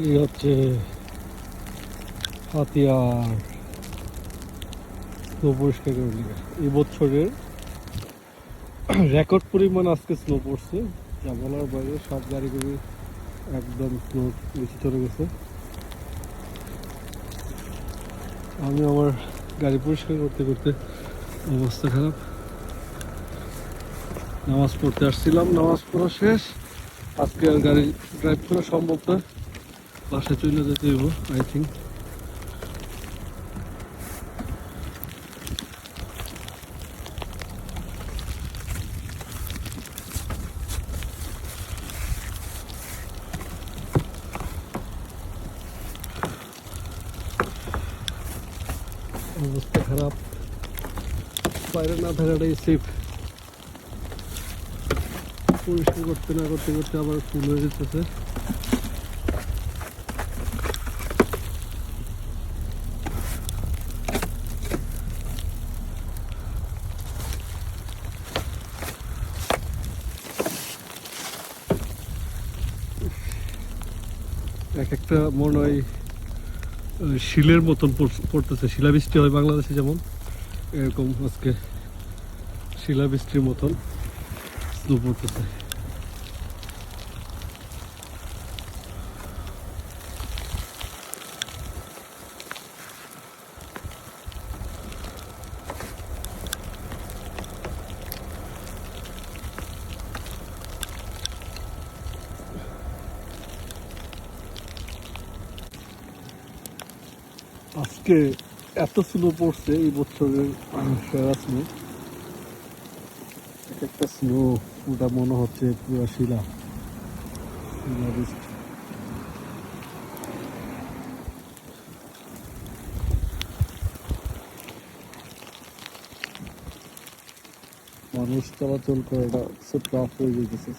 এই হচ্ছে হাতিয়ার স্নো পরিষ্কার করে নিবে। এই বছরের রেকর্ড পরিমাণ আজকে স্নো পড়ছে, যা বলার বাইরে। সব গাড়িগুলি একদম স্নো নিচে চলে গেছে। আমি আমার গাড়ি পরিষ্কার করতে করতে অবস্থা খারাপ। নামাজ পড়তে আসছিলাম, নামাজ পড়া শেষ। আজকে আর গাড়ি ড্রাইভ করা সম্ভব না, বাসায় চলে যেতে হইব আই থিঙ্ক। অবস্থা খারাপ, বাইরে না থাকাটাই সেফ। পরিষ্কার করতে না করতে করতে আবার ফুল হয়ে যেতেছে। এক একটা মনে হয় শিলের মতন পড়তেছে। শিলাবৃষ্টি হয় বাংলাদেশে যেমন, এরকম আজকে শিলাবৃষ্টির মতন স্নো পড়তেছে। আজকে এত স্নো পড়ছে এই বছরের সেরা স্নো। এক একটা স্নো পুরোটা মনে হচ্ছে পুরো শিলাবৃষ্টি। মানুষ চলাচল করাটা টাফ হয়ে যেতেছে।